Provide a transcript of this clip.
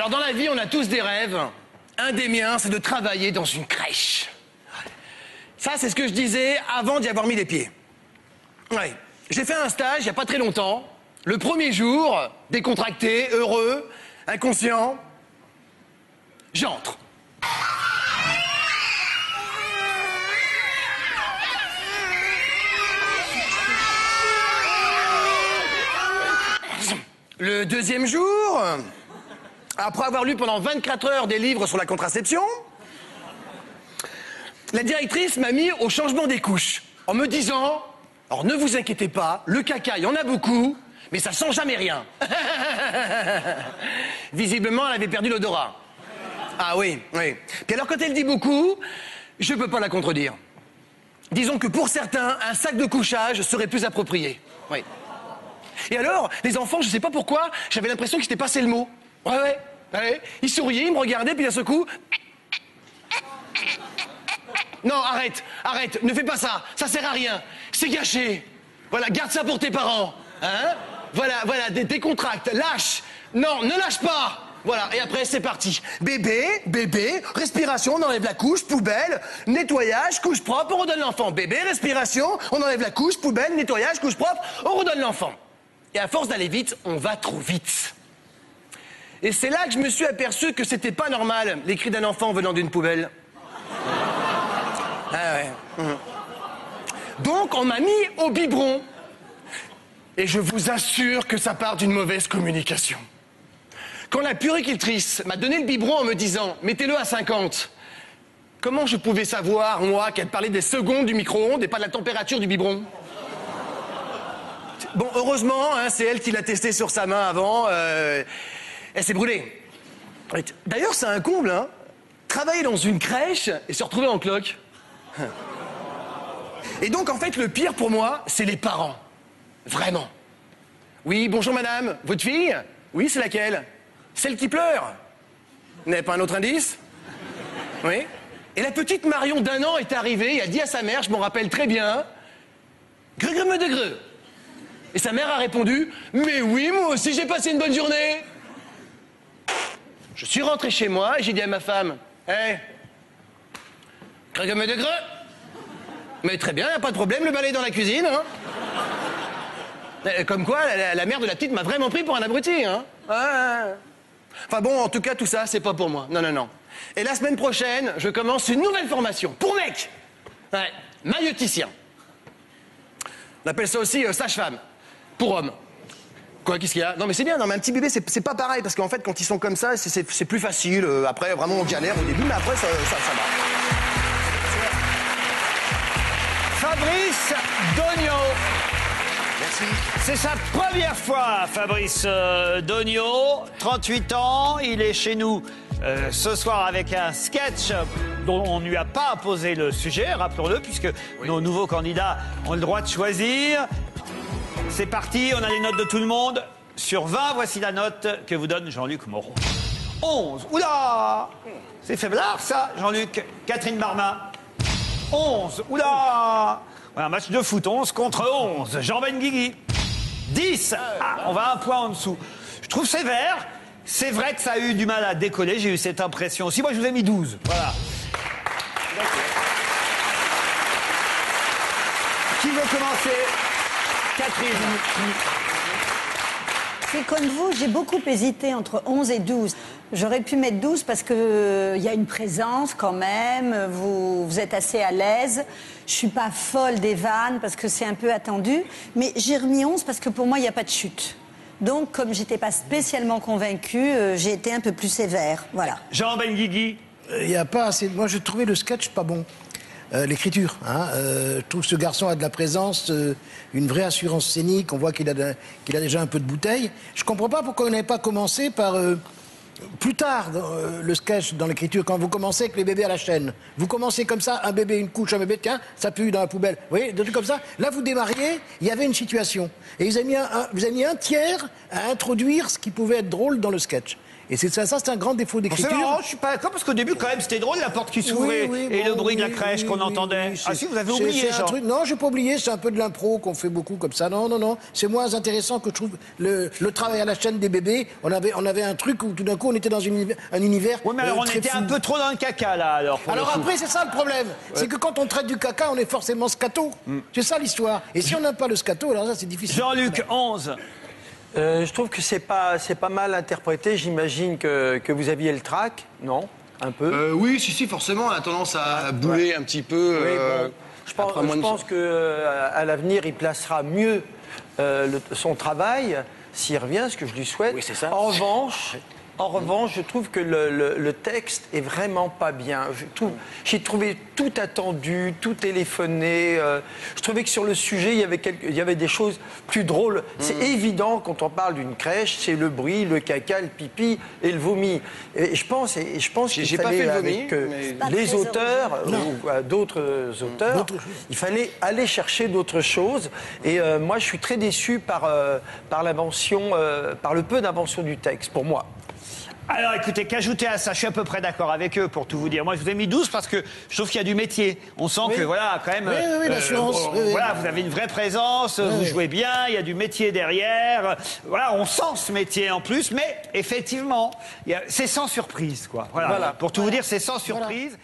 Alors dans la vie, on a tous des rêves. Un des miens, c'est de travailler dans une crèche. Ça, c'est ce que je disais avant d'y avoir mis les pieds. Ouais. J'ai fait un stage il n'y a pas très longtemps. Le premier jour, décontracté, heureux, inconscient, j'entre. Le deuxième jour, après avoir lu pendant 24 heures des livres sur la contraception, la directrice m'a mis au changement des couches en me disant « Alors ne vous inquiétez pas, le caca, il y en a beaucoup, mais ça sent jamais rien. » Visiblement, elle avait perdu l'odorat. Ah oui, oui. Puis alors quand elle dit beaucoup, je peux pas la contredire. Disons que pour certains, un sac de couchage serait plus approprié. Oui. Et alors, les enfants, je sais pas pourquoi, j'avais l'impression qu'ils s'étaient passé le mot. Ouais. Ils souriaient, ils me regardaient, puis d'un seul coup... Non, arrête, ne fais pas ça, ça sert à rien, c'est gâché. Voilà, garde ça pour tes parents, hein. Voilà, décontracte, lâche. Non, ne lâche pas. Voilà, et après, c'est parti. Bébé, respiration, on enlève la couche, poubelle, nettoyage, couche propre, on redonne l'enfant. Bébé, respiration, on enlève la couche, poubelle, nettoyage, couche propre, on redonne l'enfant. Et à force d'aller vite, on va trop vite. Et c'est là que je me suis aperçu que c'était pas normal, les cris d'un enfant venant d'une poubelle. Ah ouais. Donc, on m'a mis au biberon. Et je vous assure que ça part d'une mauvaise communication. Quand la puéricultrice m'a donné le biberon en me disant « Mettez-le à 50 », comment je pouvais savoir, moi, qu'elle parlait des secondes du micro-ondes et pas de la température du biberon? Bon, heureusement, hein, c'est elle qui l'a testé sur sa main avant. Elle s'est brûlée. D'ailleurs, c'est un comble, hein. Travailler dans une crèche et se retrouver en cloque. Et donc, en fait, le pire pour moi, c'est les parents. Vraiment. Oui, bonjour madame, votre fille? Oui, c'est laquelle? Celle qui pleure. Vous n'avez pas un autre indice? Oui. Et la petite Marion d'1 an est arrivée et a dit à sa mère, je m'en rappelle très bien, « Greu-greu-me de greu ». Et sa mère a répondu, « Mais oui, moi aussi j'ai passé une bonne journée ». Je suis rentré chez moi et j'ai dit à ma femme, « Hé, greu-greu-me de greu ». Mais très bien, y a pas de problème, le balai dans la cuisine, hein. Comme quoi, la mère de la petite m'a vraiment pris pour un abruti, hein. Ouais. Enfin bon, en tout cas, tout ça, c'est pas pour moi. Non. Et la semaine prochaine, je commence une nouvelle formation, pour mec. Ouais, maïeuticien. On appelle ça aussi sage-femme, pour homme. Quoi, qu'est-ce qu'il y a? Non mais c'est bien, non mais un petit bébé, c'est pas pareil, parce qu'en fait, quand ils sont comme ça, c'est plus facile. Après, vraiment, on galère au début, mais après, ça va. Fabrice Dogno. Merci. C'est sa première fois, Fabrice Dogno, 38 ans, il est chez nous ce soir avec un sketch dont on ne lui a pas imposé le sujet, rappelons-le, puisque nos nouveaux candidats ont le droit de choisir. C'est parti, on a les notes de tout le monde. Sur 20, voici la note que vous donne Jean-Luc Moreau. 11, oula, c'est faiblard ça, Jean-Luc. Catherine Barma. 11, oula, un match de foot, 11 contre 11. Jean Benguigui. 10, on va un point en dessous. Je trouve sévère. C'est vrai que ça a eu du mal à décoller, j'ai eu cette impression aussi. Moi, je vous ai mis 12, voilà. Qui veut commencer? Catherine. C'est comme vous, j'ai beaucoup hésité entre 11 et 12. J'aurais pu mettre 12 parce que y a une présence quand même, vous êtes assez à l'aise. Je suis pas folle des vannes parce que c'est un peu attendu. Mais j'ai remis 11 parce que pour moi, il n'y a pas de chute. Donc, comme j'étais pas spécialement convaincue, j'ai été un peu plus sévère. Voilà. Jean Benguigui. Il n'y a pas assez... Moi, j'ai trouvé le sketch pas bon. L'écriture, hein. Je trouve que ce garçon a de la présence, une vraie assurance scénique. On voit qu'il a déjà un peu de bouteille. Je comprends pas pourquoi on n'avait pas commencé par plus tard le sketch dans l'écriture, quand vous commencez avec les bébés à la chaîne. Vous commencez comme ça, un bébé, une couche, un bébé, tiens, ça pue dans la poubelle. Vous voyez, des trucs comme ça. Là, vous démarriez, il y avait une situation. Et vous avez mis un tiers à introduire ce qui pouvait être drôle dans le sketch. Et c'est ça, c'est un grand défaut C'est d'écriture. marrant, je suis pas d'accord parce qu'au début quand même c'était drôle la porte qui s'ouvrait et le bruit de la crèche qu'on entendait. Ah si, vous avez oublié, c'est un truc. Non, j'ai pas oublié. C'est un peu de l'impro qu'on fait beaucoup comme ça. Non, non, non. C'est moins intéressant que je trouve le travail à la chaîne des bébés. On avait un truc où tout d'un coup on était dans un univers. Oui, mais alors on très était fou. un peu trop dans le caca là alors. Alors après, c'est ça le problème. C'est que quand on traite du caca, on est forcément scato. C'est ça l'histoire. Et si on n'a pas le scato, alors ça c'est difficile. Jean-Luc, 11. Je trouve que c'est pas mal interprété. J'imagine que vous aviez le trac, non? Un peu. Oui, si, forcément, on a tendance à bouler un petit peu. Oui, bon. Je pense qu'à l'avenir, il placera mieux son travail s'il revient, ce que je lui souhaite. Oui, c'est ça. En revanche, je trouve que le texte est vraiment pas bien. J'ai trouvé tout attendu, tout téléphoné. Je trouvais que sur le sujet, il y avait des choses plus drôles. C'est évident quand on parle d'une crèche, c'est le bruit, le caca, le pipi et le vomi. Et je pense qu'il J'ai pas fallait, fait le vomi, avec mais- les auteurs ou d'autres auteurs, il fallait aller chercher d'autres choses. Et moi, je suis très déçu par l'invention, par le peu d'invention du texte, pour moi. Alors écoutez, qu'ajouter à ça, je suis à peu près d'accord avec eux pour tout vous dire. Moi je vous ai mis 12 parce que je trouve qu'il y a du métier. On sent que voilà, quand même. Oui, l'assurance. Voilà, vous avez une vraie présence, vous jouez bien, il y a du métier derrière. Voilà, on sent ce métier en plus, mais effectivement, c'est sans surprise, quoi. Voilà. Pour tout vous dire, c'est sans surprise.